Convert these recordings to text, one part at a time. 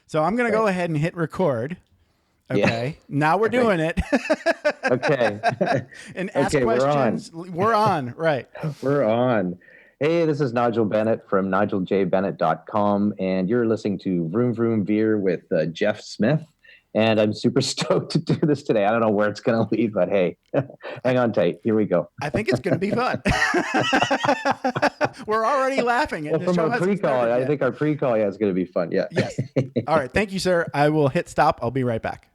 So I'm going to go ahead and hit record. Okay. Yeah. Now we're doing it. Okay. And ask questions. We're on. Right. We're on. Hey, this is Nigel Bennett from nigeljbennett.com, and you're listening to Vroom Vroom Veer with Jeff Smith. And I'm super stoked to do this today. I don't know where it's going to lead, but hey, hang on tight. Here we go. I think it's going to be fun. We're already laughing. Well, from our pre-call, I think our pre-call is going to be fun. Yeah. Yes. All right. Thank you, sir. I will hit stop. I'll be right back.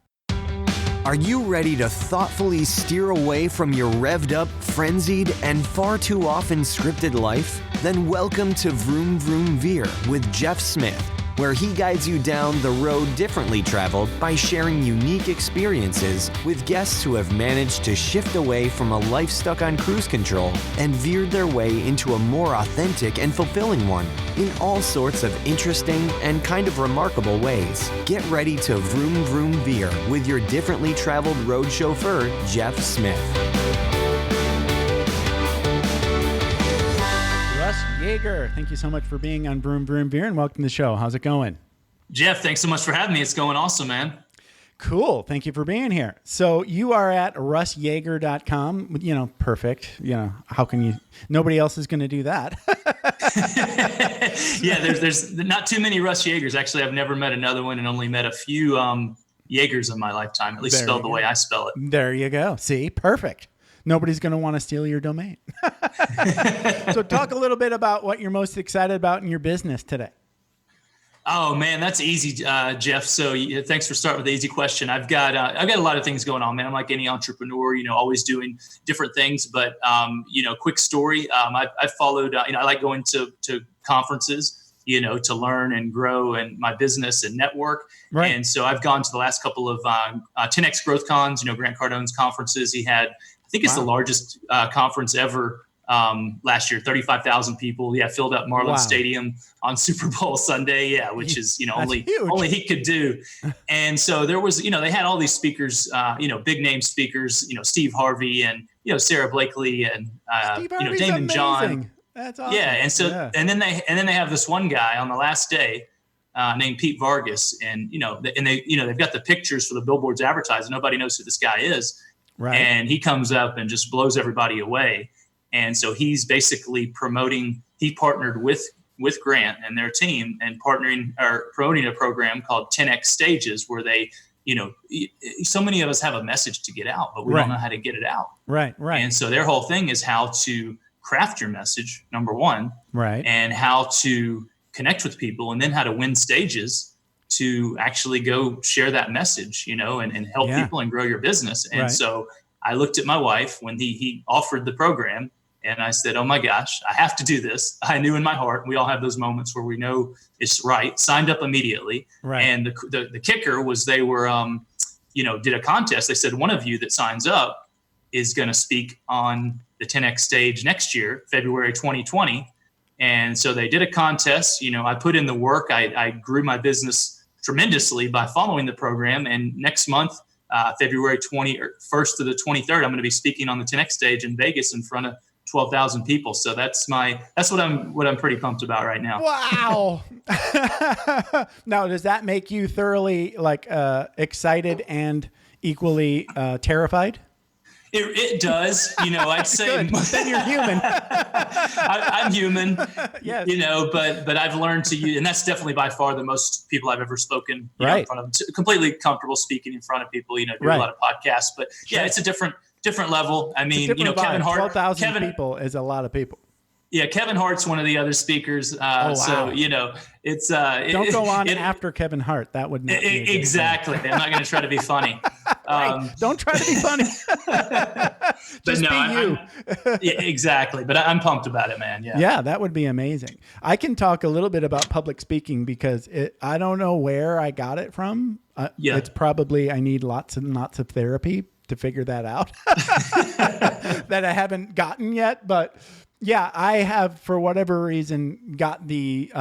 Are you ready to thoughtfully steer away from your revved up, frenzied, and far too often scripted life? Then welcome to Vroom Vroom Veer with Jeff Smith, where he guides you down the road differently traveled by sharing unique experiences with guests who have managed to shift away from a life stuck on cruise control and veered their way into a more authentic and fulfilling one in all sorts of interesting and kind of remarkable ways. Get ready to Vroom Vroom Veer with your differently traveled road chauffeur, Jeff Smith. Russ Yeager, thank you so much for being on Vroom Vroom Veer and welcome to the show. How's it going? Jeff, thanks so much for having me. It's going awesome, man. Cool. Thank you for being here. So you are at russyeager.com. Perfect. How can you? Nobody else is going to do that. Yeah, there's not too many Russ Yeagers. Actually, I've never met another one and only met a few Yeagers in my lifetime, at least spelled the way I spell it. There you go. See, perfect. Nobody's going to want to steal your domain. So talk a little bit about what you're most excited about in your business today. Oh man, that's easy, Jeff. So thanks for starting with the easy question. I've got a lot of things going on, man. I'm like any entrepreneur, always doing different things. But quick story. I've followed. I like going to conferences, to learn and grow and my business and network. Right. And so I've gone to the last couple of 10X Growth Cons. Grant Cardone's conferences. He had, I think it's the largest conference ever. Last year, 35,000 people. Yeah, filled up Marlin Stadium on Super Bowl Sunday. Yeah, which is only he could do. And so there was, they had all these speakers, big name speakers, Steve Harvey and Sarah Blakely and Damon John. That's awesome. Yeah, and so and then they have this one guy on the last day named Pete Vargas, and they've got the pictures for the billboards advertising. Nobody knows who this guy is, right? And he comes up and just blows everybody away. And so he's basically he partnered with Grant and their team and promoting a program called 10X Stages where they, so many of us have a message to get out, but we don't know how to get it out. Right. And so their whole thing is how to craft your message, number one, right, and how to connect with people and then how to win stages to actually go share that message, and help people and grow your business. And so I looked at my wife when he offered the program and I said, oh my gosh, I have to do this. I knew in my heart, we all have those moments where we know it's right, signed up immediately. Right. And the kicker was they were, did a contest. They said, one of you that signs up is going to speak on the 10X stage next year, February 2020. And so they did a contest. I put in the work. I grew my business tremendously by following the program. And next month, February 21st to the 23rd, I'm going to be speaking on the 10X stage in Vegas in front of 12,000 people. So that's what I'm pretty pumped about right now. Wow. Now, does that make you thoroughly excited and equally terrified? It does. I'd say then you're human. I'm human. Yes. But I've learned to use, and that's definitely by far the most people I've ever spoken in front of. Completely comfortable speaking in front of people. Do a lot of podcasts, but it's a different level. I mean, Kevin Hart, 12,000 people is a lot of people. Yeah, Kevin Hart's one of the other speakers. So it's don't go on after Kevin Hart. That would not be exactly. I'm not going to try to be funny. Don't try to be funny. Just be you. Yeah, exactly. But I'm pumped about it, man. Yeah, that would be amazing. I can talk a little bit about public speaking because I don't know where I got it from. It's probably I need lots and lots of therapy to figure that out that I haven't gotten yet. But yeah, I have, for whatever reason, got the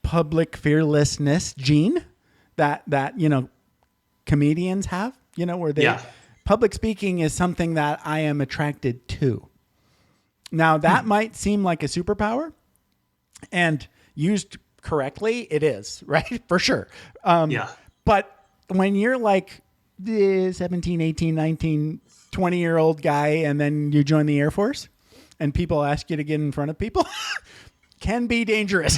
public fearlessness gene that comedians have, where they public speaking is something that I am attracted to. Now that might seem like a superpower, and used correctly, it is, right? For sure. Yeah. But when you're like the 17, 18, 19, 20-year-old guy, and then you join the Air Force and people ask you to get in front of people, can be dangerous.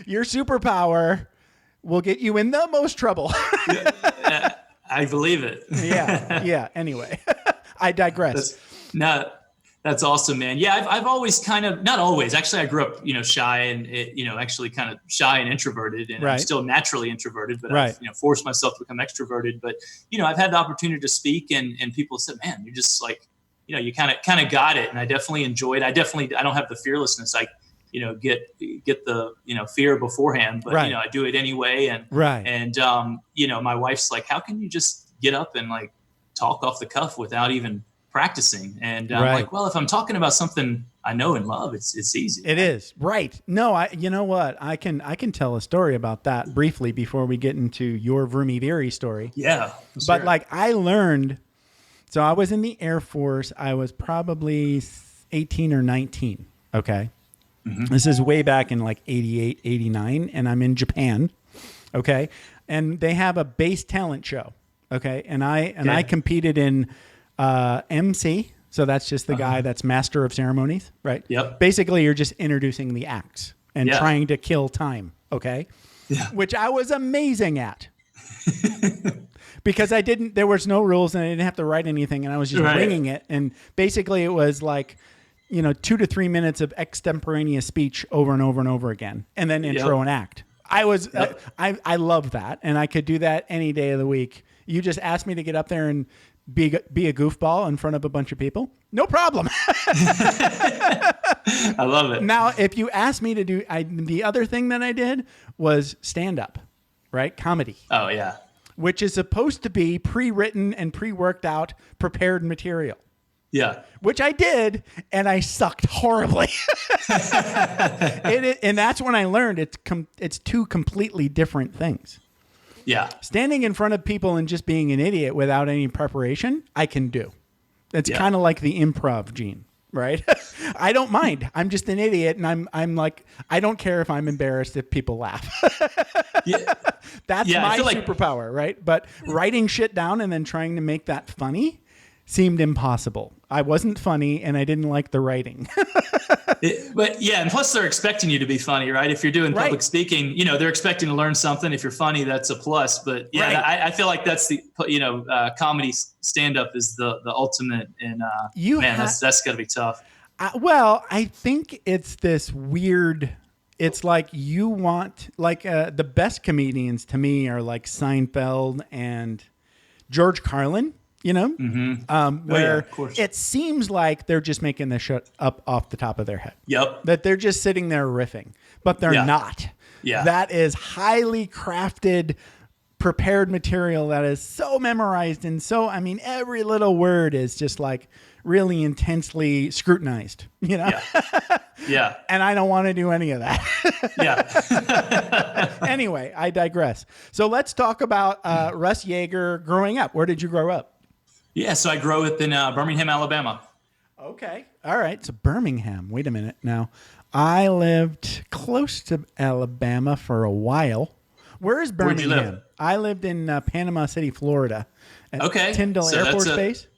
Your superpower will get you in the most trouble. I believe it. Yeah. Anyway, I digress. That's awesome, man. Yeah, I've always kind of, not always, actually, I grew up, shy and, actually kind of shy and introverted, and I'm still naturally introverted, but I've, forced myself to become extroverted. But, I've had the opportunity to speak, and people said, man, you're just like, you kind of got it. And I definitely enjoyed. I don't have the fearlessness. I, get the, fear beforehand, but, I do it anyway. And, my wife's like, how can you just get up and like talk off the cuff without even practicing? And I'm like, well, if I'm talking about something I know and love, it's easy. It is. Right. No, you know what? I can tell a story about that briefly before we get into your Vroomy Veery story. Yeah. But like I learned, so I was in the Air Force. I was probably 18 or 19. Okay. Mm-hmm. This is way back in like 88, 89. And I'm in Japan. Okay. And they have a base talent show. Okay. And I competed in MC. So that's just the guy that's master of ceremonies, right? Yep. Basically, you're just introducing the acts and trying to kill time, okay? Yeah. Which I was amazing at. Because there was no rules and I didn't have to write anything and I was just winging it. And basically it was like, 2 to 3 minutes of extemporaneous speech over and over and over again. And then intro and act. I love that. And I could do that any day of the week. You just asked me to get up there and be a goofball in front of a bunch of people. No problem. I love it. Now, if you ask me to do, the other thing that I did was stand up, right? Comedy. Oh yeah. Which is supposed to be pre-written and pre-worked out, prepared material. Yeah. Which I did, and I sucked horribly. And that's when I learned it's two completely different things. Yeah. Standing in front of people and just being an idiot without any preparation, I can do. It's kind of like the improv gene, right? I don't mind. I'm just an idiot, and I'm like, I don't care if I'm embarrassed if people laugh. That's my superpower, right? But writing shit down and then trying to make that funny seemed impossible. I wasn't funny, and I didn't like the writing. And plus they're expecting you to be funny, right? If you're doing public speaking, they're expecting to learn something. If you're funny, that's a plus. But I feel like that's the, comedy stand-up is the ultimate. And that's got to be tough. I think it's this weird. It's like you want the best comedians to me are like Seinfeld and George Carlin. Where it seems like they're just making this shit up off the top of their head. Yep. That they're just sitting there riffing, but they're not. Yeah. That is highly crafted, prepared material that is so memorized. And every little word is just like really intensely scrutinized, Yeah. Yeah. And I don't want to do any of that. Yeah. Anyway, I digress. So let's talk about Russ Yeager growing up. Where did you grow up? Yeah, so I grew up in Birmingham, Alabama. Okay. All right. So Birmingham. Wait a minute. Now, I lived close to Alabama for a while. Where is Birmingham? Where'd you live? I lived in Panama City, Florida. At Tyndall Air Force Base.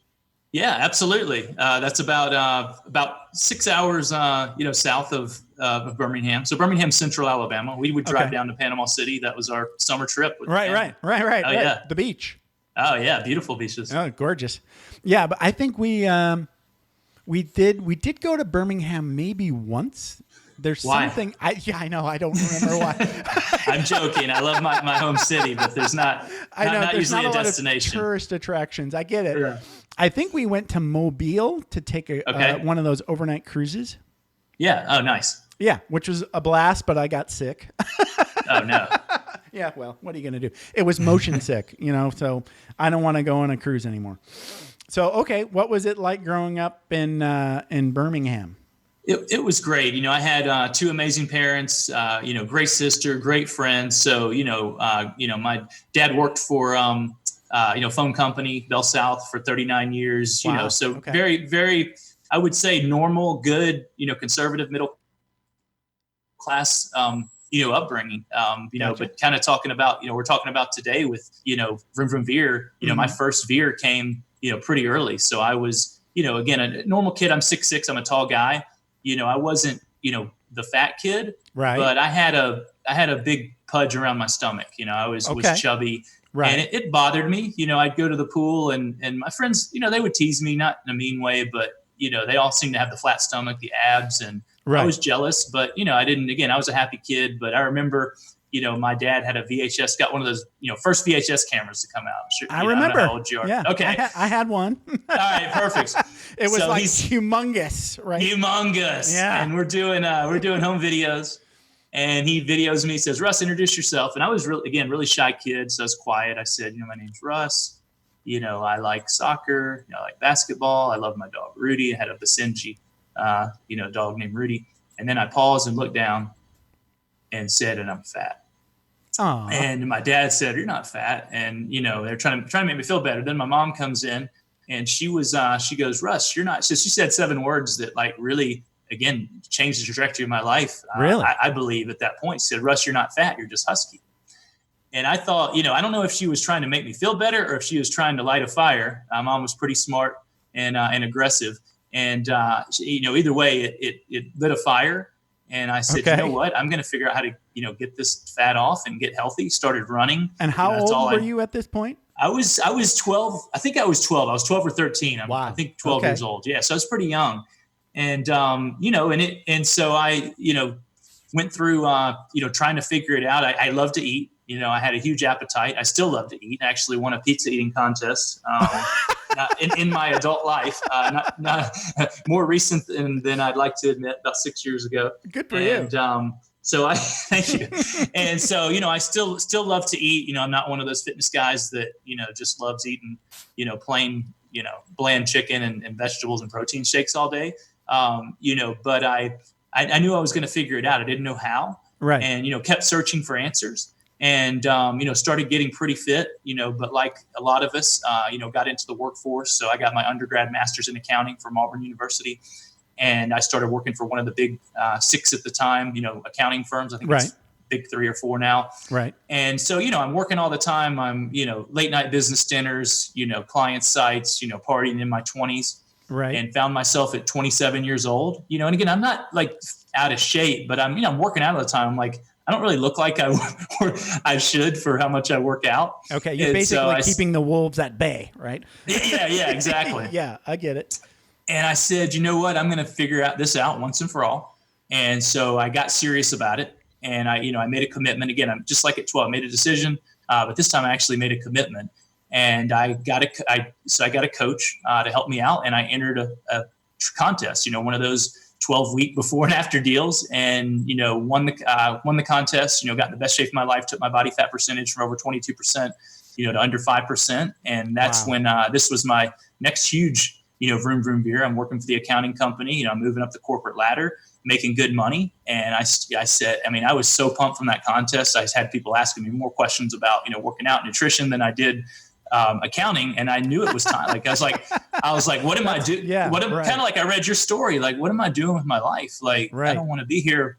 Yeah, absolutely. That's about 6 hours, south of Birmingham. So Birmingham, Central Alabama. We would drive down to Panama City. That was our summer trip. Right. Oh, yeah. The beach. Oh yeah, beautiful beaches. Oh, gorgeous. Yeah, but I think we did go to Birmingham maybe once. There's something. I know. I don't remember why. I'm joking. I love my home city, but there's not usually a destination. Lot of tourist attractions. I get it. Yeah. I think we went to Mobile to take one of those overnight cruises. Yeah. Oh, nice. Yeah, which was a blast, but I got sick. Oh no. Yeah, well, what are you going to do? It was motion sick, so I don't want to go on a cruise anymore. So, okay, what was it like growing up in Birmingham? It was great. I had two amazing parents, great sister, great friends. So, my dad worked for, phone company, Bell South for 39 years, Wow. Very, very, I would say normal, good, conservative middle class, upbringing, but kind of talking about, we're talking about today with, Vroom Vroom Veer, my first veer came, pretty early. So I was, again, a normal kid. I'm 6'6", I'm a tall guy. I wasn't, the fat kid, right? But I had a big pudge around my stomach. I was chubby, right? And it bothered me. I'd go to the pool and my friends, they would tease me, not in a mean way, but they all seemed to have the flat stomach, the abs, and right. I was jealous. But I didn't. Again, I was a happy kid. But I remember, my dad had a VHS, got one of those, first VHS cameras to come out. Sure, I remember. I don't know how old you are. Yeah. Okay. I had one. All right. Perfect. It was humongous, right? Humongous. Yeah. And we're doing home videos, and he videos me, says, "Russ, introduce yourself." And I was really shy kid. So I was quiet. I said, my name's Russ. I like soccer. I like basketball. I love my dog, Rudy. I had a Basenji, dog named Rudy. And then I paused and looked down and said, "And I'm fat." Aww. And my dad said, "You're not fat." And, they're trying to make me feel better. Then my mom comes in and she goes, "Russ, you're not." So she said 7 words that really, again, changed the trajectory of my life. Really? I believe at that point. She said, "Russ, you're not fat. You're just husky." And I thought, I don't know if she was trying to make me feel better or if she was trying to light a fire. My mom was pretty smart and aggressive. And, either way, it lit a fire. And I said, okay. You know what? I'm going to figure out how to, get this fat off and get healthy. Started running. And how old were you at this point? I was 12. I think I was 12. I was 12 or 13. Wow. I think 12 years old. Yeah. So I was pretty young. And, so I, went through, trying to figure it out. I love to eat. I had a huge appetite. I still love to eat. I actually won a pizza eating contest in my adult life. Not more recent than I'd like to admit, about 6 years ago. Good for you. So I thank you. And so, I still love to eat. I'm not one of those fitness guys that, just loves eating, plain, bland chicken and vegetables and protein shakes all day. But I knew I was going to figure it out. I didn't know how. Right. And, kept searching for answers. And, started getting pretty fit, but like a lot of us, got into the workforce. So I got my undergrad master's in accounting from Auburn University. And I started working for one of the big 6 at the time, accounting firms. I think right. It's big 3 or 4 now. Right. And so, I'm working all the time. I'm, late night business dinners, client sites, partying in my 20s. Right. And found myself at 27 years old, and again, I'm not like out of shape, but I'm working out all the time. I'm like, I don't really look like I should for how much I work out. Okay. You're basically keeping the wolves at bay, right? Yeah, exactly. Yeah, I get it. And I said, you know what? I'm going to figure this out once and for all. And so I got serious about it. And I made a commitment. Again, I'm just like at 12, I made a decision, but this time I actually made a commitment. And I got a coach to help me out. And I entered a contest, one of those 12-week before and after deals, and won the contest. Got in the best shape of my life. Took my body fat percentage from over 22%, to under 5%, and that's when this was my next huge, Vroom Vroom Veer. I'm working for the accounting company. I'm moving up the corporate ladder, making good money, and I said, I was so pumped from that contest. I had people asking me more questions about working out, nutrition than I did accounting, and I knew it was time. Like I was like, what am I doing? Yeah, kind of like I read your story. Like, what am I doing with my life? Like, I don't want to be here,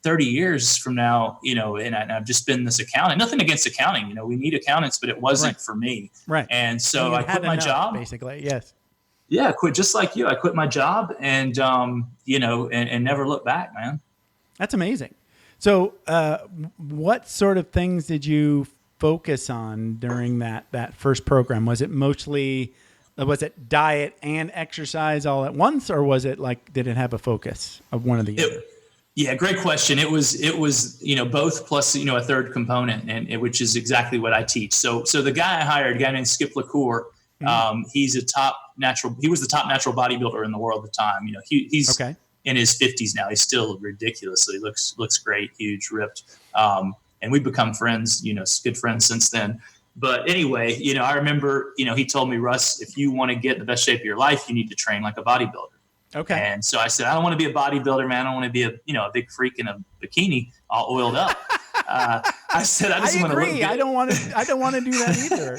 30 years from now, and I've just been this accountant. Nothing against accounting, we need accountants, but it wasn't for me. Right. And so I quit my job. Basically, yes. Yeah, I quit just like you. I quit my job, and and never looked back, man. That's amazing. So, what sort of things did you focus on during that first program? Was it mostly, was it diet and exercise all at once, or was it like, did it have a focus of one of the other? Yeah, great question. It was both plus a third component, and which is exactly what I teach. So the guy I hired, a guy named Skip LaCour, he was the top natural bodybuilder in the world at the time. He's okay. In his 50s now. He's still ridiculously looks great, huge, ripped. And we've become friends, good friends since then. But anyway, I remember, he told me, Russ, if you want to get the best shape of your life, you need to train like a bodybuilder. Okay. And so I said, I don't want to be a bodybuilder, man. I don't want to be a big freak in a bikini all oiled up. I said, I just want to look good. I don't want to do that either.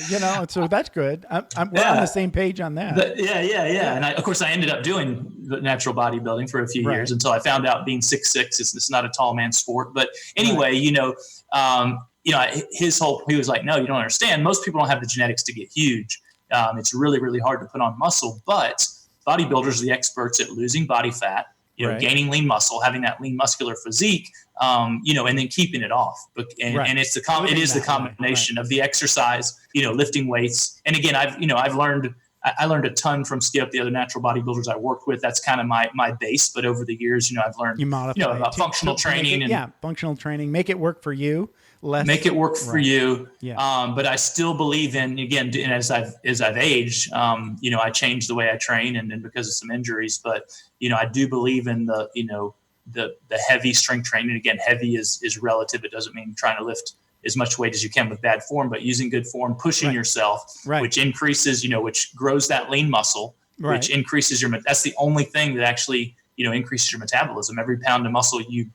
So that's good. We're on the same page on that. Yeah. And of course I ended up doing the natural bodybuilding for a few years until I found out being 6'6" it's not a tall man's sport. But anyway, he was like, no, you don't understand. Most people don't have the genetics to get huge. It's really, really hard to put on muscle, but bodybuilders are the experts at losing body fat, gaining lean muscle, having that lean muscular physique, and then keeping it off. And it's the combination of the exercise, lifting weights. And again, I learned a ton from Skip, the other natural bodybuilders I worked with. That's kind of my base. But over the years, I've learned, about functional training functional training, make it work for you. Make it work for you. Yeah. But I still believe in, again, and as I've aged, I changed the way I train and because of some injuries, but, I do believe in the heavy strength training. Again, heavy is relative. It doesn't mean trying to lift as much weight as you can with bad form, but using good form, pushing yourself, which increases, which grows that lean muscle, which increases that's the only thing that actually, increases your metabolism. Every pound of muscle you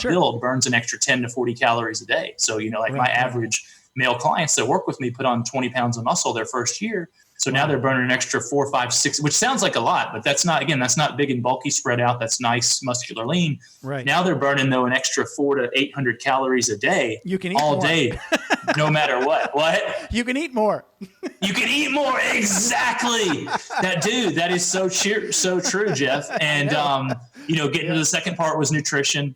build burns an extra 10 to 40 calories a day. So, my average male clients that work with me put on 20 pounds of muscle their first year. So now they're burning an extra 4, 5, 6, which sounds like a lot, but that's not big and bulky spread out. That's nice, muscular lean. Right. Now they're burning though an extra 400 to 800 calories a day. You can eat all more. Day, no matter what. What? You can eat more. You can eat more. Exactly. That is so true, Jeff. And, getting to the second part was nutrition,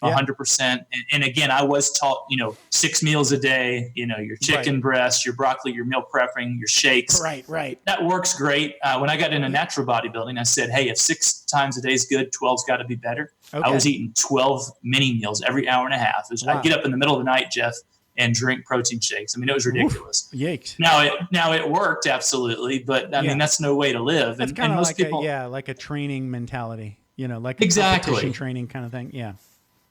100%. And again, I was taught, 6 meals a day, your chicken breast, your broccoli, your meal prepping, your shakes. Right. That works great. When I got into natural bodybuilding, I said, hey, if 6 times a day is good, 12's got to be better. Okay. I was eating 12 mini meals every hour and a half. I'd get up in the middle of the night, Jeff, and drink protein shakes. I mean, it was ridiculous. Oof, yikes. Now it worked absolutely, but I mean, that's no way to live. That's kind of like people, like a training mentality, like a competition training kind of thing. Yeah.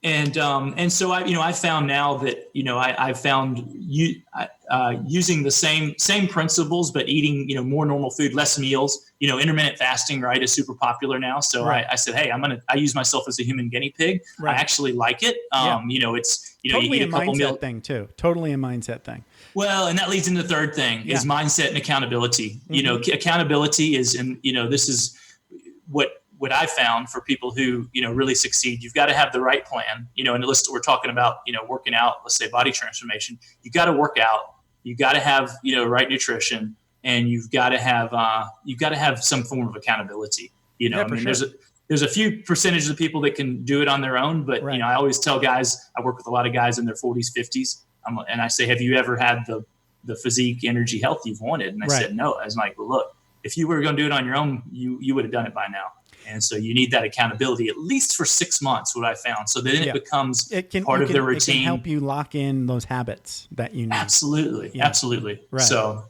And so I found now that, I found using the same principles, but eating, more normal food, less meals, intermittent fasting, right, is super popular now. So I said, hey, I use myself as a human guinea pig. Right. I actually like it. It's, totally you eat a couple meals. Thing too. Totally a mindset thing. Well, and that leads into the third thing is mindset and accountability. Mm-hmm. Accountability is, and this is what I found for people who, really succeed. You've got to have the right plan, and we're talking about, working out, let's say body transformation. You got to work out, you got to have, right nutrition, and you've got to have some form of accountability, there's a few percentage of people that can do it on their own, but I always tell guys, I work with a lot of guys in their 40s, 50s. And I say, have you ever had the physique, energy, health you've wanted? And I said, no. I was like, well, look, if you were going to do it on your own, you would have done it by now. And so you need that accountability at least for 6 months, what I found. So then it becomes part of their routine. It can help you lock in those habits that you need. Absolutely. Yeah. Absolutely. Right. So,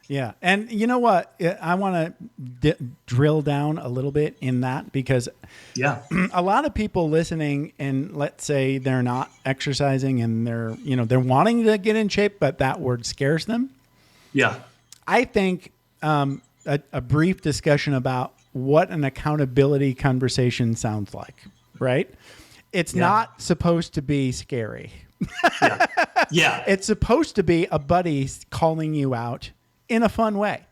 yeah. And you know what? I want to drill down a little bit in that because a lot of people listening, and let's say they're not exercising and they're wanting to get in shape, but that word scares them. Yeah. I think a brief discussion about what an accountability conversation sounds like, right? It's not supposed to be scary. Yeah. It's supposed to be a buddy calling you out in a fun way.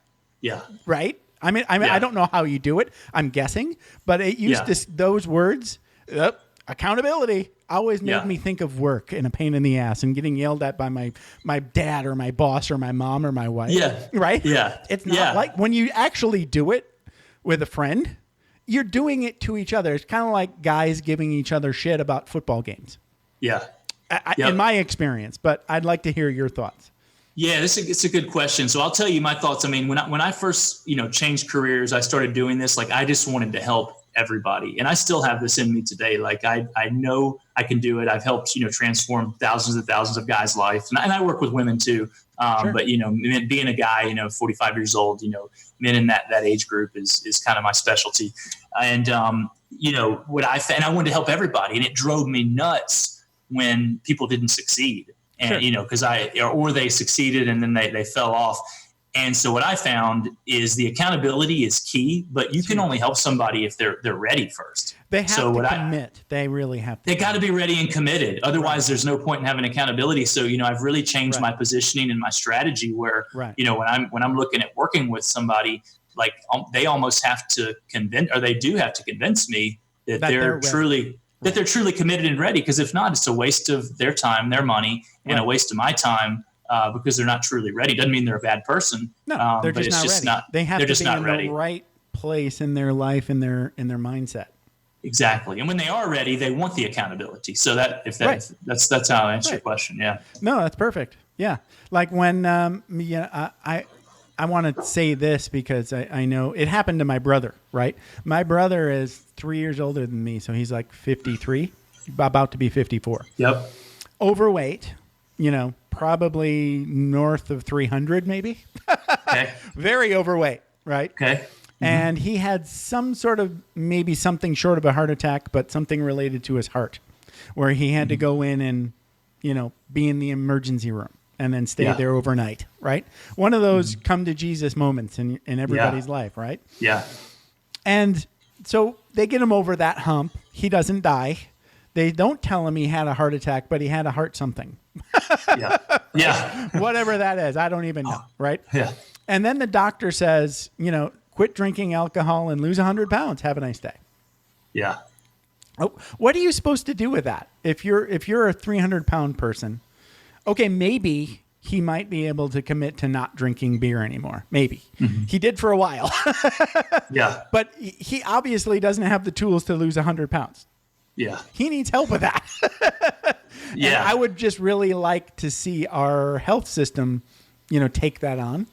Yeah. Right? I mean, I don't know how you do it. I'm guessing, but it used those words, accountability, always made me think of work and a pain in the ass and getting yelled at by my dad or my boss or my mom or my wife. Yeah. Right? Yeah. It's not like when you actually do it with a friend, you're doing it to each other. It's kind of like guys giving each other shit about football games. Yeah. In my experience, but I'd like to hear your thoughts. Yeah, it's a good question. So I'll tell you my thoughts. I mean, when I first, changed careers, I started doing this, like I just wanted to help everybody. And I still have this in me today. Like I know I can do it. I've helped, transform thousands and thousands of guys' life. And I work with women too. But, being a guy, 45 years old, men in that age group is kind of my specialty. And, what I found, and I wanted to help everybody, and it drove me nuts when people didn't succeed. And, because or they succeeded and then they fell off. And so what I found is the accountability is key, but you can only help somebody if they're ready first. They have to commit. They really have to. They got to be ready and committed. Otherwise, there's no point in having accountability. So, I've really changed my positioning and my strategy where, when I'm looking at working with somebody, like they almost have to convince, or they do have to convince me that they're truly committed and ready. Because if not, it's a waste of their time, their money, and a waste of my time. Because they're not truly ready. Doesn't mean they're a bad person. No, they're just not ready. They have to be in the right place in their life, in their mindset. Exactly. And when they are ready, they want the accountability. So that's how I answer your question. Yeah. No, that's perfect. Yeah. Like when I want to say this because I know it happened to my brother, right? My brother is 3 years older than me, so he's like 53, about to be 54. Yep. Overweight, probably north of 300 maybe. Okay. Very overweight, right? Okay. Mm-hmm. And he had some sort of, maybe something short of a heart attack, but something related to his heart, where he had to go in and, be in the emergency room and then stay there overnight, right? One of those come to Jesus moments in everybody's life, right? Yeah. And so they get him over that hump. He doesn't die. They don't tell him he had a heart attack, but he had a heart something. Yeah. Whatever that is. I don't even know. Right. Yeah. And then the doctor says, quit drinking alcohol and lose 100 pounds. Have a nice day. Yeah. Oh, what are you supposed to do with that? If you're a 300-pound person, okay, maybe he might be able to commit to not drinking beer anymore. Maybe. Mm-hmm. He did for a while. Yeah. But he obviously doesn't have the tools to lose 100 pounds. Yeah. He needs help with that. Yeah. And I would just really like to see our health system, take that on,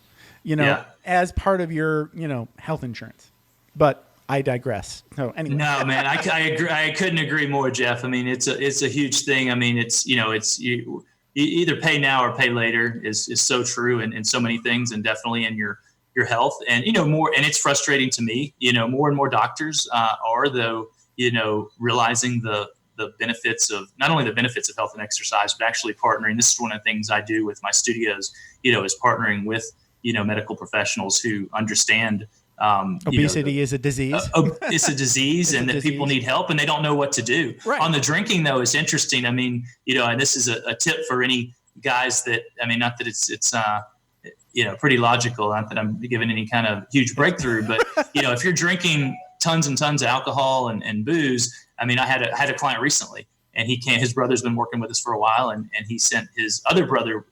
as part of your, health insurance. But I digress. So anyway. No, man, I agree. I couldn't agree more, Jeff. I mean, it's a huge thing. I mean, it's, you either pay now or pay later is so true in so many things, and definitely in your health. And, more, and it's frustrating to me, more and more doctors are, though, realizing the benefits of not only the benefits of health and exercise, but actually partnering. This is one of the things I do with my studios, is partnering with, medical professionals who understand obesity is a disease. It's a disease, and that people need help and they don't know what to do. Right. On the drinking, though, it's interesting. I mean, and this is a tip for any guys that, not that it's pretty logical, not that I'm giving any kind of huge breakthrough, but, if you're drinking tons and tons of alcohol and booze. I mean, I had a client recently, and his brother's been working with us for a while, and he sent his other brother,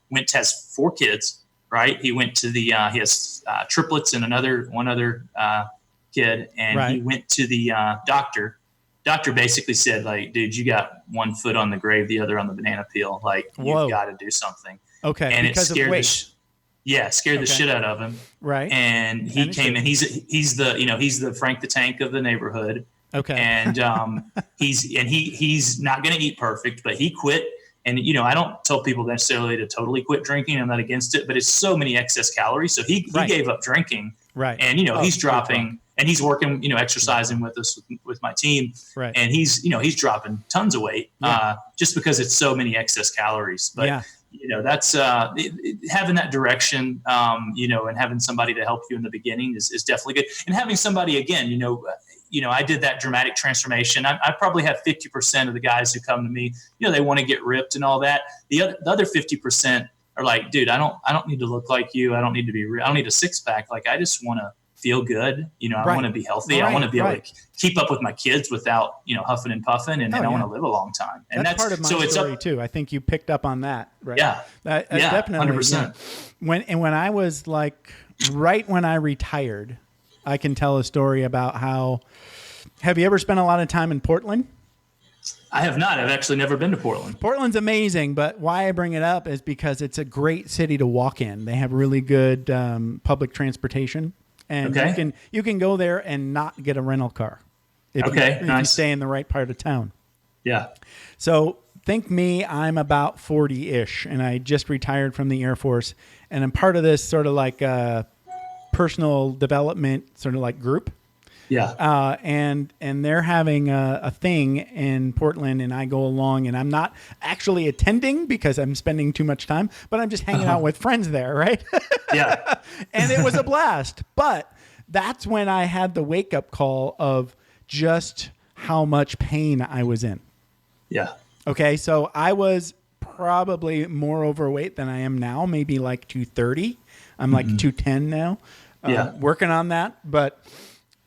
went to has 4 kids, right? He went to he has triplets and one other kid, and he went to the doctor. Doctor basically said, like, dude, you got one foot on the grave, the other on the banana peel. Like, you've got to do something. Okay. And because it scared of weight. Scared the shit out of him. Right. And he came and he's the Frank the Tank of the neighborhood. Okay. And he's not going to eat perfect, but he quit. And, I don't tell people necessarily to totally quit drinking. I'm not against it, but it's so many excess calories. So he gave up drinking. Right. And, he's dropping and he's working, exercising with us, with my team. Right. And he's dropping tons of weight just because it's so many excess calories. But, that's having that direction, and having somebody to help you in the beginning is definitely good. And having somebody, again, I did that dramatic transformation. I probably have 50% of the guys who come to me, they want to get ripped and all that. The other 50% are like, dude, I don't need to look like you. I don't need to be, I don't need a 6-pack. Like, I just want to feel good. I want to be healthy. I want to be able to keep up with my kids without, huffing and puffing, and I want to live a long time. And that's part of my story too. I think you picked up on that, right? Yeah. Definitely. 100%. When I was like, right when I retired, I can tell a story about how, have you ever spent a lot of time in Portland? I have not. I've actually never been to Portland. Portland's amazing, but why I bring it up is because it's a great city to walk in. They have really good public transportation. And you can go there and not get a rental car if you stay in the right part of town. Yeah. So think me, I'm about 40-ish, and I just retired from the Air Force, and I'm part of this sort of like personal development sort of like group. And they're having a thing in Portland, and I go along, and I'm not actually attending because I'm spending too much time, but I'm just hanging out with friends there, right? Yeah. And it was a blast. But that's when I had the wake up call of just how much pain I was in. Yeah. Okay. So I was probably more overweight than I am now, maybe like 230. I'm like 210 now. Working on that. But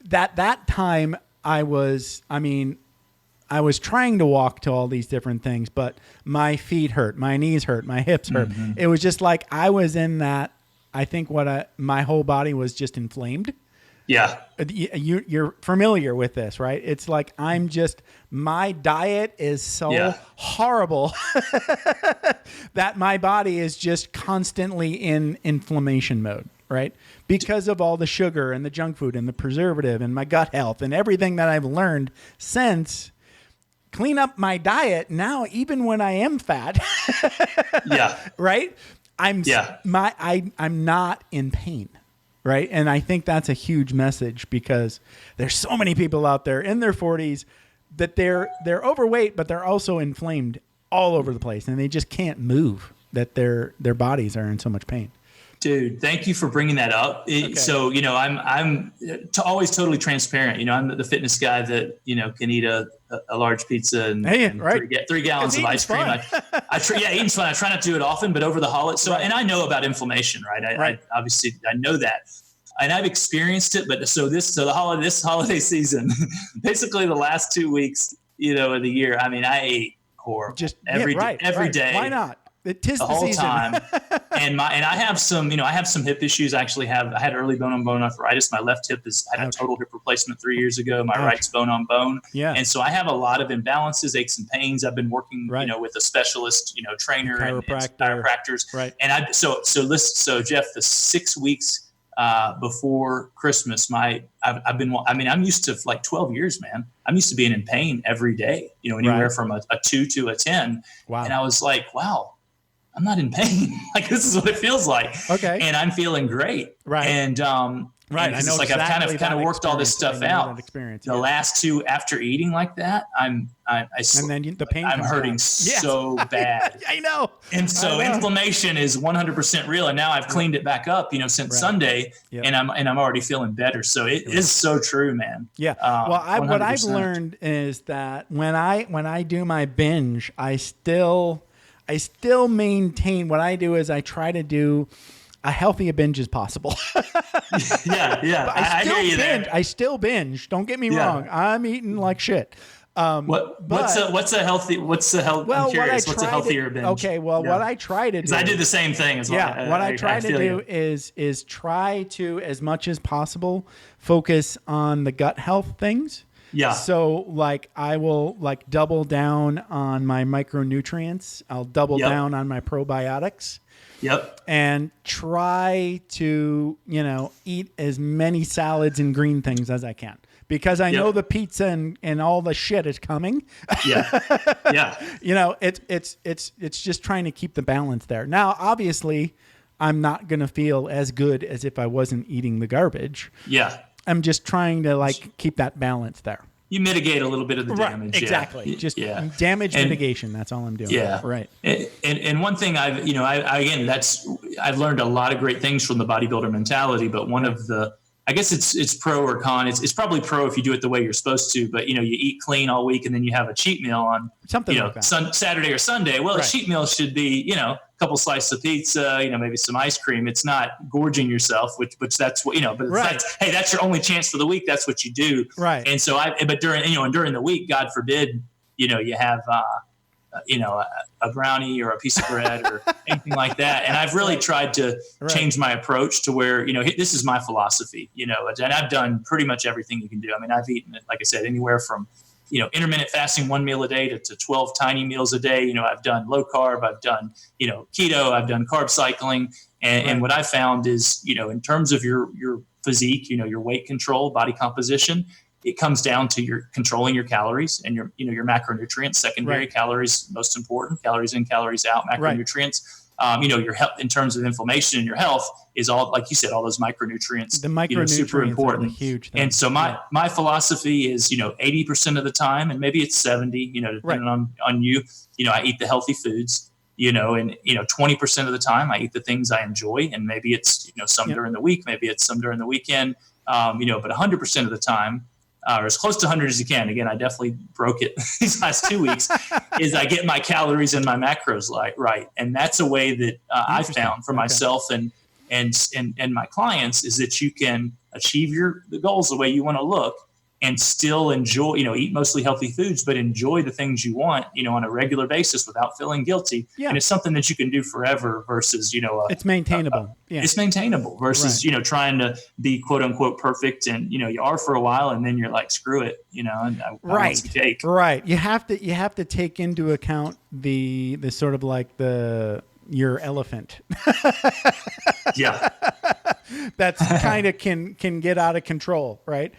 that time I was trying to walk to all these different things, but my feet hurt, my knees hurt, my hips hurt. It was just like I was in that. I think my whole body was just inflamed. Yeah. You're familiar with this, right? It's like my diet is so horrible that my body is just constantly in inflammation mode, right? Because of all the sugar and the junk food and the preservative and my gut health and everything that I've learned since. Clean up my diet now, even when I am fat. Right? I'm not in pain. Right. And I think that's a huge message because there's so many people out there in their 40s that they're overweight, but they're also inflamed all over the place and they just can't move, that their bodies are in so much pain. Dude, thank you for bringing that up. So, I'm always totally transparent. I'm the fitness guy that, can eat a large pizza and 3 gallons of ice cream. Eating's fun. I try not to do it often, but over the holidays. And I know about inflammation, right? I obviously know that. And I've experienced it, but this holiday season, basically the last 2 weeks, of the year, I ate horrible. Just every day. Why not? Tis the whole time. And I have some hip issues. I had early bone arthritis. My left hip had a total hip replacement 3 years ago. My right's bone on bone. Yeah. And so I have a lot of imbalances, aches and pains. I've been working, with a specialist, trainer and chiropractors. Right. And so Jeff, the 6 weeks before Christmas, I'm used to like 12 years, man. I'm used to being in pain every day, anywhere from a 2 to a 10. Wow. And I was like, wow, I'm not in pain. Like, this is what it feels like. Okay. And I'm feeling great. Right. And, right. I know like I've kind of worked all this stuff out. The last 2 after eating like that, and then the pain. I'm hurting so bad. I know. And so inflammation is 100% real. And now I've cleaned it back up, since Sunday, and I'm already feeling better. So it is so true, man. Yeah. What I've learned is that when I do my binge, I still maintain. What I do is I try to do a healthy binge as possible. Yeah. I hear you there. I still binge. Don't get me wrong. I'm eating like shit. What's a healthy? I'm curious. What's a healthier binge? Okay. Well, what I try to do. Because I do the same thing as well. Yeah. What I try to do is try to, as much as possible, focus on the gut health things. Yeah. So I will double down on my micronutrients. I'll double down on my probiotics. Yep. And try to, eat as many salads and green things as I can. Because I know the pizza and all the shit is coming. Yeah. Yeah. It's just trying to keep the balance there. Now, obviously, I'm not going to feel as good as if I wasn't eating the garbage. Yeah. I'm just trying to keep that balance there. You mitigate a little bit of the damage. Right, exactly. Just damage mitigation. That's all I'm doing. Yeah. Right. And one thing I've learned a lot of great things from the bodybuilder mentality, but one of the, I guess it's pro or con. It's probably pro if you do it the way you're supposed to, but you eat clean all week and then you have a cheat meal on something like that. Saturday or Sunday. Well, a cheat meal should be, a couple slices of pizza, maybe some ice cream. It's not gorging yourself, which that's what, but it's that's your only chance for the week. That's what you do. Right. And so but during the week, God forbid, you have, a brownie or a piece of bread or anything like that. And I've really tried to change my approach to where, this is my philosophy, and I've done pretty much everything you can do. I've eaten, like I said, anywhere from, intermittent fasting 1 meal a day to 12 tiny meals a day. I've done low carb, I've done, keto, I've done carb cycling. And what I found is, in terms of your physique, your weight control, body composition, it comes down to your controlling your calories and your macronutrients, secondary calories, most important, calories in, calories out, macronutrients. your health in terms of inflammation in your health is all, like you said, all those micronutrients. The micronutrients super important. Are the huge thing. And so my philosophy is, 80% of the time, and maybe it's 70, depending on you, I eat the healthy foods, and 20% of the time I eat the things I enjoy, and maybe it's, some during the week, maybe it's some during the weekend, but 100% of the time, or as close to 100 as you can. Again, I definitely broke it these last 2 weeks, is I get my calories and my macros right. And that's a way that I've found for myself and my clients, is that you can achieve the goals the way you want to look and still enjoy, eat mostly healthy foods, but enjoy the things you want, on a regular basis without feeling guilty. Yeah. And it's something that you can do forever versus, it's maintainable. It's maintainable versus, trying to be quote unquote perfect. And, you are for a while and then you're like, screw it, and I want some cake. Right. You have to take into account the sort of like your elephant. Yeah. That's kind of can get out of control. Right.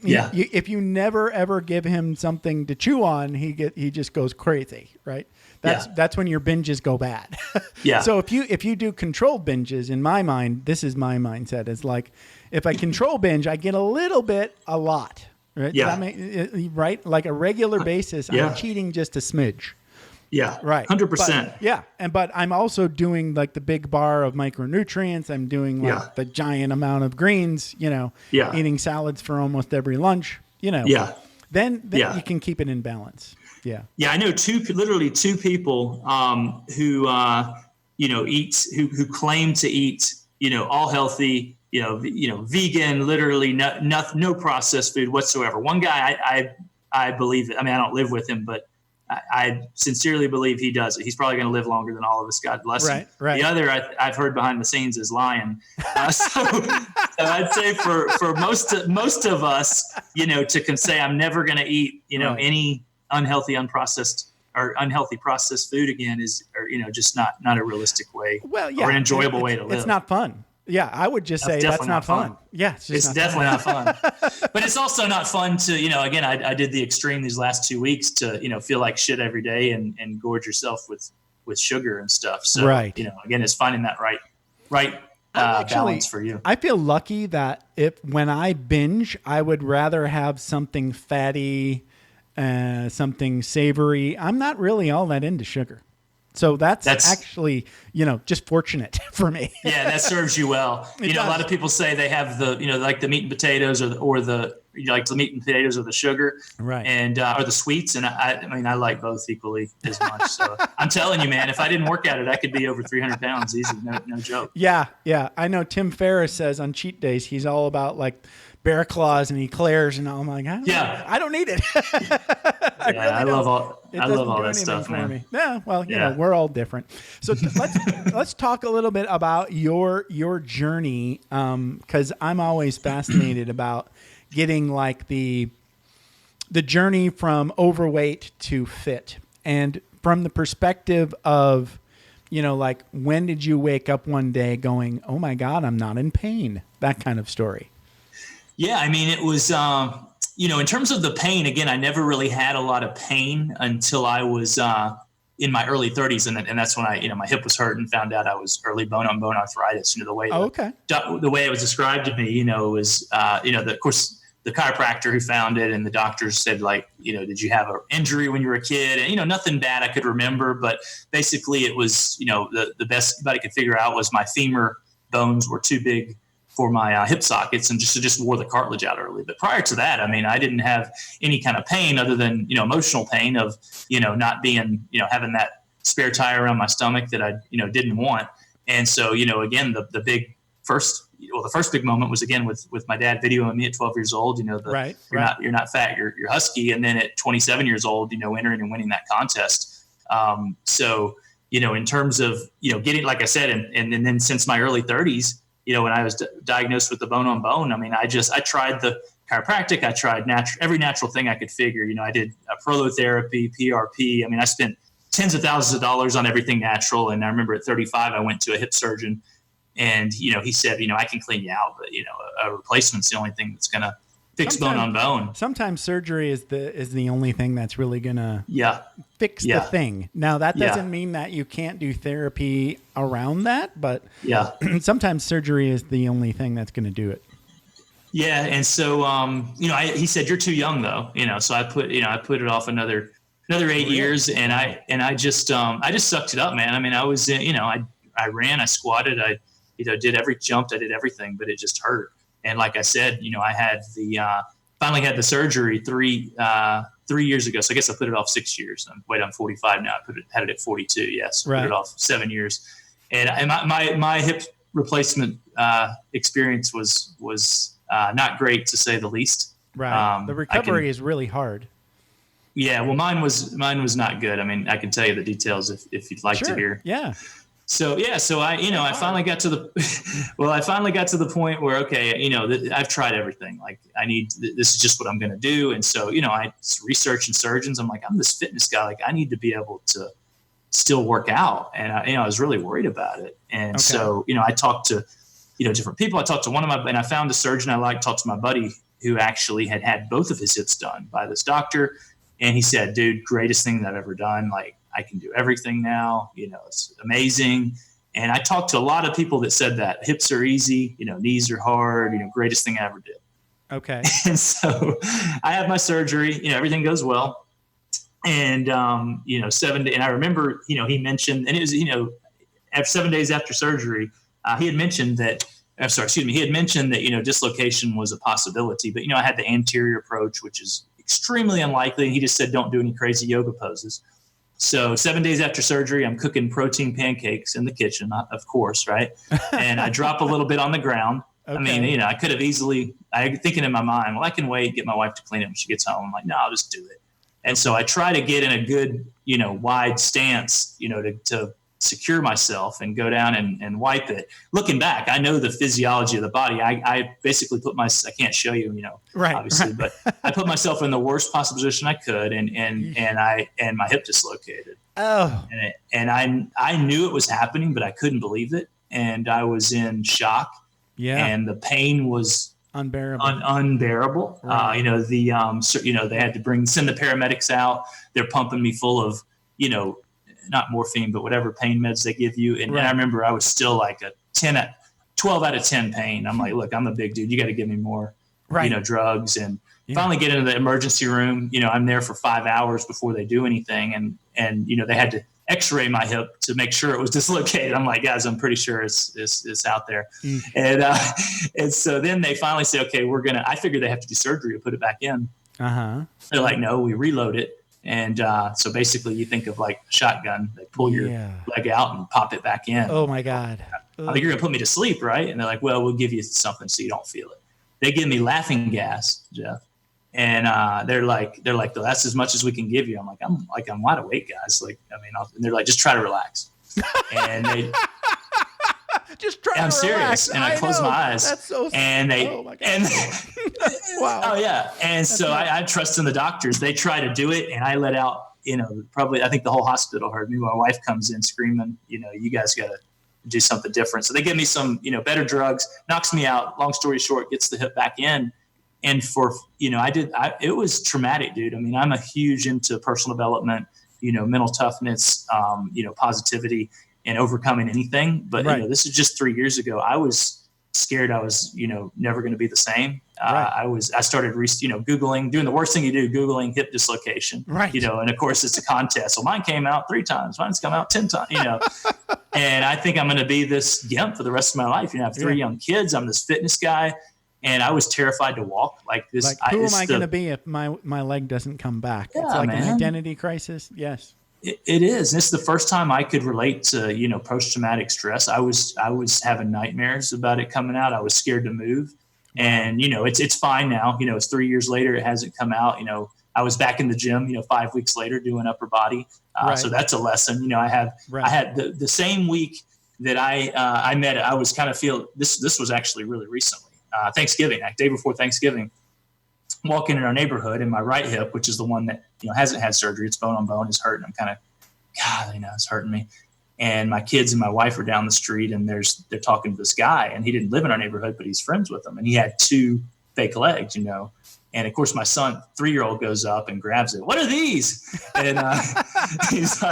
Yeah. If you never ever give him something to chew on, he just goes crazy, right? That's when your binges go bad. Yeah. So if you do controlled binges, in my mind, this is my mindset, is like, if I control binge, I get a lot, right? Yeah. Right? Like a regular basis, I'm cheating just a smidge. Yeah. Right. 100%. But I'm also doing like the big bar of micronutrients. I'm doing like the giant amount of greens, eating salads for almost every lunch, then you can keep it in balance. Yeah. Yeah. I know literally two people, who claim to eat, all healthy, vegan, literally no processed food whatsoever. One guy, I believe it. I mean, I don't live with him, but I sincerely believe he does it. He's probably going to live longer than all of us. God bless him. Right. The other I've heard behind the scenes is lying. So I'd say for most of us, to say I'm never going to eat, any unhealthy, unprocessed or unhealthy processed food again is, just not a realistic way. Well, yeah, or an enjoyable way to live. It's not fun. Yeah, I would just say that's not fun. Yeah, it's definitely not fun. But it's also not fun to, again, I did the extreme these last 2 weeks to, feel like shit every day and gorge yourself with sugar and stuff. So, again, it's finding that right balance for you. I feel lucky that when I binge, I would rather have something fatty, something savory. I'm not really all that into sugar. So that's actually, just fortunate for me. Yeah, that serves you well. A lot of people say they have the, like the meat and potatoes or the meat and potatoes or the sugar, right? And or the sweets. And I like both equally as much. So I'm telling you, man, if I didn't work at it, I could be over 300 pounds easy. No joke. Yeah. I know Tim Ferriss says on cheat days he's all about like bear claws and eclairs and all. I'm like, I don't need it. I love all that stuff, man. Me. Yeah, well, we're all different. So let's talk a little bit about your journey, because I'm always fascinated about getting like the journey from overweight to fit, and from the perspective of, like, when did you wake up one day going, oh my God, I'm not in pain? That kind of story. Yeah, I mean, it was, in terms of the pain, again, I never really had a lot of pain until I was in my early 30s. And that's when my hip was hurt and found out I was early bone-on-bone arthritis. The way the way it was described to me, was, of course, the chiropractor who found it and the doctors said, like, did you have an injury when you were a kid? And, nothing bad I could remember. But basically it was, the best anybody could figure out was my femur bones were too big for my hip sockets, and just wore the cartilage out early. But prior to that, I mean, I didn't have any kind of pain other than, emotional pain of, not being, having that spare tire around my stomach that I, didn't want. And so, again, the first big moment was, again, with my dad videoing me at 12 years old, you're not fat, you're husky. And then at 27 years old, entering and winning that contest. So, in terms of, getting, like I said, and then since my early 30s, when I was diagnosed with the bone-on-bone, I mean, I tried the chiropractic, I tried every natural thing I could figure. I did prolotherapy, PRP. I mean, I spent tens of thousands of dollars on everything natural. And I remember at 35, I went to a hip surgeon, and, he said, I can clean you out, but, a replacement's the only thing that's going to, fix bone on bone. Sometimes surgery is the only thing that's really gonna fix the thing. Now that doesn't mean that you can't do therapy around that, but sometimes surgery is the only thing that's gonna do it. Yeah, and so he said you're too young though, so I put it off another 8 years, and I just sucked it up, man. I mean, I was I ran, I squatted, I did every jump, I did everything, but it just hurt. And like I said, I had finally had the surgery 3 years ago. So I guess I put it off 6 years. I'm 45 now. I had it at 42. Yes. Put it off 7 years. And my hip replacement experience was not great, to say the least. Right. The recovery is really hard. Yeah. Well, mine was not good. I mean, I can tell you the details if you'd like to hear. Yeah. So I finally got to the point where, okay, I've tried everything. Like this is just what I'm going to do. And so, I researched surgeons. I'm like, I'm this fitness guy. Like I need to be able to still work out. And I was really worried about it. And so, I talked to, different people. I talked to and I found a surgeon I liked, talked to my buddy who actually had both of his hips done by this doctor. And he said, dude, greatest thing that I've ever done. Like, I can do everything now, it's amazing. And I talked to a lot of people that said that hips are easy, knees are hard, greatest thing I ever did. Okay. And so I have my surgery, everything goes well. And, 7 days, and I remember, he mentioned, and it was, after 7 days after surgery, he had mentioned that, dislocation was a possibility, but, I had the anterior approach, which is extremely unlikely. And he just said, don't do any crazy yoga poses. So 7 days after surgery, I'm cooking protein pancakes in the kitchen, of course, right? And I drop a little bit on the ground. Okay. I mean, I could have thinking in my mind, well, I can wait, get my wife to clean it when she gets home. I'm like, no, I'll just do it. And so I try to get in a good, wide stance, to secure myself and go down and wipe it. Looking back, I know the physiology of the body. I basically I can't show you, obviously, but I put myself in the worst possible position I could, and my hip dislocated. Oh, and I knew it was happening, but I couldn't believe it, and I was in shock. Yeah, and the pain was unbearable. Unbearable. Right. They had to send the paramedics out. They're pumping me full of, not morphine, but whatever pain meds they give you. And I remember I was still like a 12 out of 10 pain. I'm like, look, I'm a big dude. You got to give me more, drugs. And finally get into the emergency room. I'm there for 5 hours before they do anything. And they had to x-ray my hip to make sure it was dislocated. I'm like, guys, I'm pretty sure it's out there. And so then they finally say, okay, I figured they have to do surgery to put it back in. Uh-huh. They're like, no, we reload it. And so basically you think of like a shotgun. They pull your leg out and pop it back in. Oh, my God. I think you're going to put me to sleep, right? And they're like, well, we'll give you something so you don't feel it. They give me laughing gas, Jeff. And they're like, that's as much as we can give you. I'm like, I'm wide awake, guys. Like, I mean, and they're like, just try to relax. And they just try. I'm to serious. Relax. And I close my eyes. That's so. And they. Oh my God. And wow. Oh yeah. And so I trust in the doctors. They try to do it, and I let out. Probably I think the whole hospital heard me. My wife comes in screaming. You guys got to do something different. So they give me some, better drugs, knocks me out. Long story short, gets the hip back in. And for, it was traumatic, dude. I mean, I'm a huge into personal development, mental toughness, positivity and overcoming anything. But, this is just 3 years ago. I was scared I was, never going to be the same. I started, Googling, doing the worst thing you do, Googling hip dislocation, and of course it's a contest. Well, mine came out 3 times. Mine's come out 10 times, and I think I'm going to be this gimp for the rest of my life. I have 3 young kids. I'm this fitness guy. And I was terrified to walk like this. Like, who am I going to be if my leg doesn't come back? It's like an identity crisis. Yes, it is. And it's the first time I could relate to, post-traumatic stress. I was having nightmares about it coming out. I was scared to move. And, it's fine now. It's 3 years later. It hasn't come out. I was back in the gym, 5 weeks later doing upper body. So that's a lesson. I had the same week that I met it. I was kind of this was actually really recently. Thanksgiving, day before Thanksgiving, walking in our neighborhood, and my right hip, which is the one that hasn't had surgery, it's bone on bone, is hurting. I'm kind of, God, it's hurting me. And my kids and my wife are down the street, and they're talking to this guy, and he didn't live in our neighborhood, but he's friends with them, and he had 2 fake legs, And of course, my son, 3-year-old, goes up and grabs it. What are these? And he's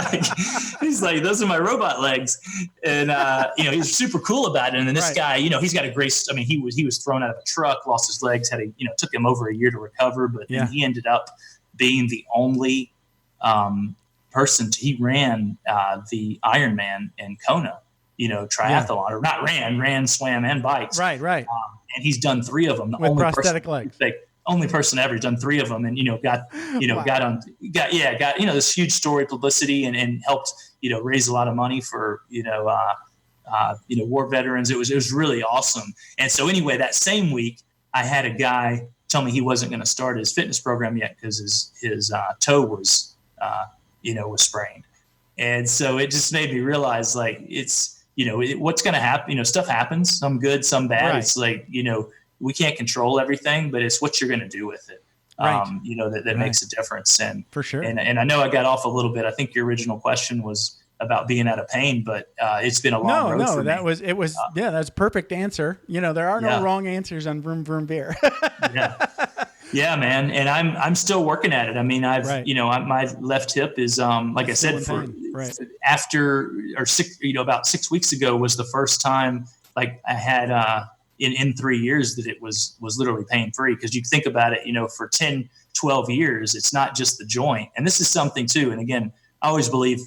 like, those are my robot legs. And he's super cool about it. And then this guy, he's got a great. I mean, he was thrown out of a truck, lost his legs, took him over a year to recover. But then he ended up being the only person. He ran the Ironman in Kona, triathlon, or not ran, swam, and bikes. Right. And he's done 3 of them. The with only prosthetic legs. Only person ever done 3 of them, and got this huge story, publicity, and helped raise a lot of money for war veterans. It was really awesome. And so anyway, that same week, I had a guy tell me he wasn't going to start his fitness program yet because his toe was sprained, and so it just made me realize, like, it's what's going to happen. Stuff happens, some good, some bad. Right. It's like we can't control everything, but it's what you're going to do with it. Right. That makes a difference. And for sure. And I know I got off a little bit. I think your original question was about being out of pain, but it's been a long road for me. That's a perfect answer. There are no wrong answers on Vroom Vroom Veer. Yeah, man. And I'm still working at it. I mean, my left hip is, like I said, about 6 weeks ago was the first time, like, I had, in 3 years that it was literally pain free. Because you think about it, for 10, 12 years, it's not just the joint. And this is something too. And again, I always believe,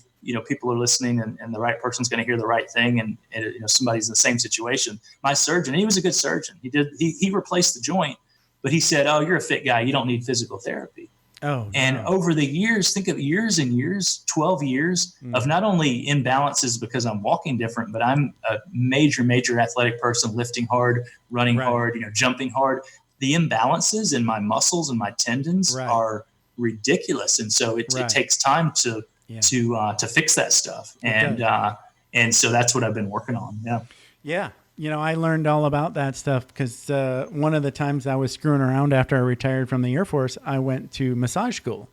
people are listening and the right person's going to hear the right thing. And somebody's in the same situation. My surgeon, he was a good surgeon. He replaced the joint, but he said, "Oh, you're a fit guy. You don't need physical therapy." Oh, and over the years, think of years and years, 12 years of not only imbalances because I'm walking different, but I'm a major, major athletic person, lifting hard, running hard, jumping hard. The imbalances in my muscles and my tendons are ridiculous. And so it takes time to fix that stuff. And so that's what I've been working on. Yeah. Yeah. I learned all about that stuff because one of the times I was screwing around after I retired from the Air Force, I went to massage school.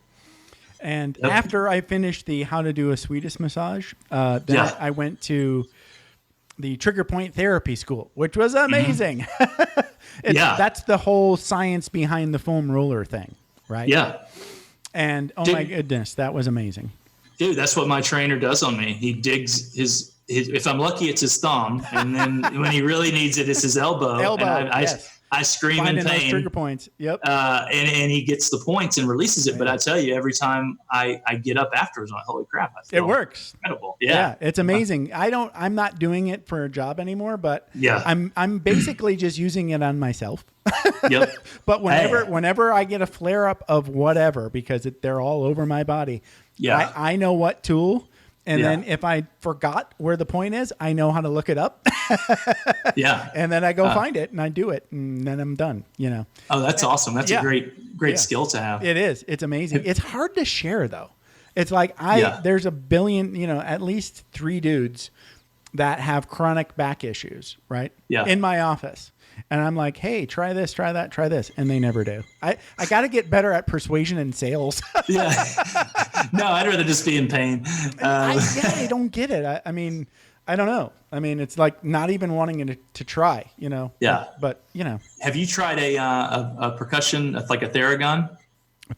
And after I finished the how to do a Swedish massage, I went to the trigger point therapy school, which was amazing. That's the whole science behind the foam roller thing, right? Yeah. And my goodness, that was amazing. Dude, that's what my trainer does on me. He digs his if I'm lucky, it's his thumb, and then when he really needs it, it's his elbow. And I scream in pain. Those trigger points. Yep. And he gets the points and releases it. Right. But I tell you, every time I get up afterwards, I'm like, holy crap! It works. Incredible. Yeah. It's amazing. I'm not doing it for a job anymore, but I'm basically just using it on myself. Yep. But whenever I get a flare up of whatever, because they're all over my body, I know what tool. And then if I forgot where the point is, I know how to look it up. And then I go find it and I do it and then I'm done, Oh, that's awesome. That's a great skill to have. It is. It's amazing. It's hard to share though. It's like there's a billion, at least 3 dudes that have chronic back issues, right? Yeah. In my office. And I'm like, hey, try this, try that, try this. And they never do. I got to get better at persuasion and sales. No, I'd rather just be in pain. I don't get it. I mean, I don't know. I mean, it's like not even wanting to try, Yeah. But. Have you tried a percussion, like a theragun?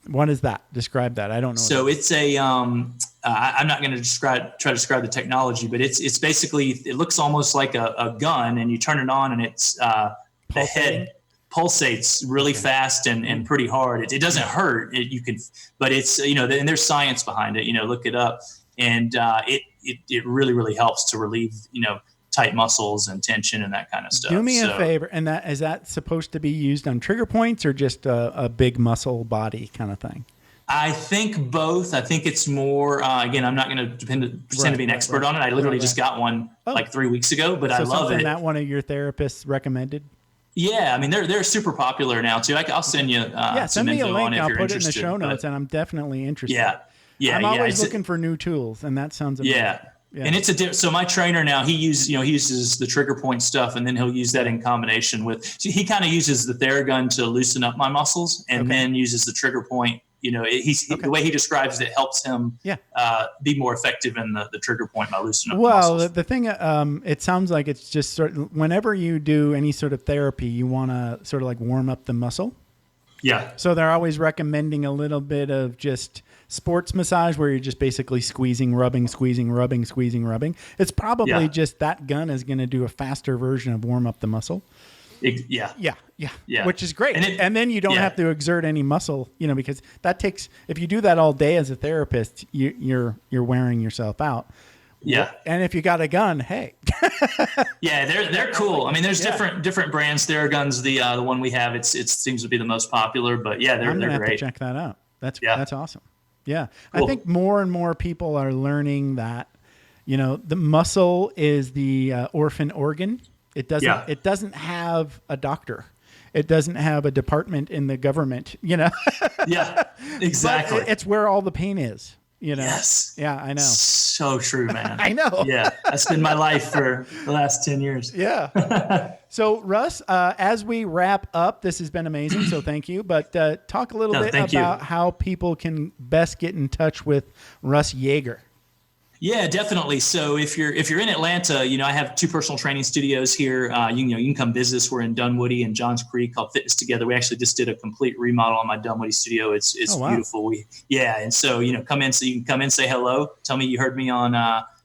What is that? Describe that. I don't know. So it's a, I'm not going to try to describe the technology, but it's basically, it looks almost like a gun, and you turn it on and it's, the head pulsates really fast and pretty hard. It doesn't hurt. But it's, and there's science behind it, look it up. And it really, really helps to relieve, tight muscles and tension and that kind of stuff. Do me a favor. And is that supposed to be used on trigger points or just a big muscle body kind of thing? I think both. I think it's more, again, I'm not going to pretend to be an expert on it. I literally just got one like 3 weeks ago, but I love it. That one of your therapists recommended? Yeah. I mean, they're super popular now too. I'll send you send me a link. I'll put it in the show notes and I'm definitely interested. Yeah. I'm always looking for new tools and that sounds amazing. Yeah. And it's so my trainer now, he uses the trigger point stuff, and then he'll use that in combination with, he kind of uses the Theragun to loosen up my muscles and then uses the trigger point. The way he describes it helps him be more effective in the trigger point by loosening up muscles. Well, the thing, it sounds like it's just whenever you do any sort of therapy, you want to sort of like warm up the muscle. Yeah. So they're always recommending a little bit of just sports massage where you're just basically squeezing, rubbing. It's probably just that gun is going to do a faster version of warm up the muscle. Yeah. Which is great. And then you don't have to exert any muscle, because that takes, if you do that all day as a therapist, you're wearing yourself out. Yeah. And if you got a gun, hey. Yeah, they're cool. I mean, there's different brands. Theragun's the one we have. It seems to be the most popular, but yeah, they're I'm gonna have great. to check that out. That's awesome. Yeah. Cool. I think more and more people are learning that, the muscle is the orphan organ. It doesn't have a doctor. It doesn't have a department in the government, Yeah, exactly. But it's where all the pain is. Yes. Yeah, I know. So true, man. I know. Yeah. That's been my life for the last 10 years. Yeah. So Russ, as we wrap up, this has been amazing. So thank you. But talk a little bit about how people can best get in touch with Russ Yeager. Yeah, definitely. So if you're in Atlanta, I have 2 personal training studios here. You can come visit us. We're in Dunwoody and Johns Creek, called Fitness Together. We actually just did a complete remodel on my Dunwoody studio. It's beautiful. And so come in. So you can come in, say hello, tell me you heard me on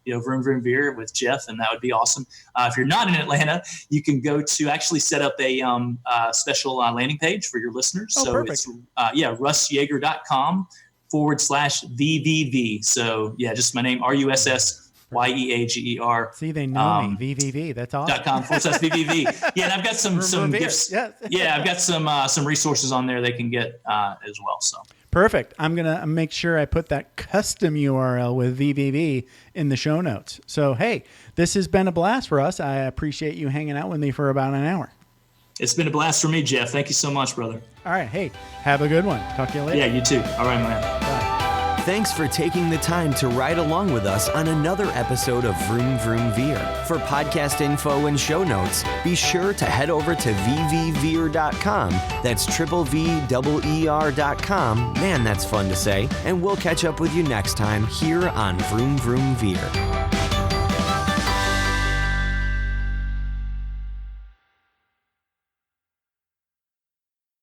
Vroom Vroom Veer with Jeff, and that would be awesome. If you're not in Atlanta, you can go to actually set up a special landing page for your listeners. Oh, so perfect. It's russyeager.com/VVV. So just my name, RUSSYEAGER. See, they know me. VVV. That's awesome. .com/VVV. Yeah, and I've got some gifts. Yes. Yeah, I've got some resources on there they can get as well. So perfect. I'm gonna make sure I put that custom URL with VVV in the show notes. So hey, this has been a blast for us. I appreciate you hanging out with me for about an hour. It's been a blast for me, Jeff. Thank you so much, brother. All right. Hey, have a good one. Talk to you later. Yeah, you too. All right, man. Bye. Thanks for taking the time to ride along with us on another episode of Vroom Vroom Veer. For podcast info and show notes, be sure to head over to vvveer.com. That's VVER.com. Man, that's fun to say. And we'll catch up with you next time here on Vroom Vroom Veer.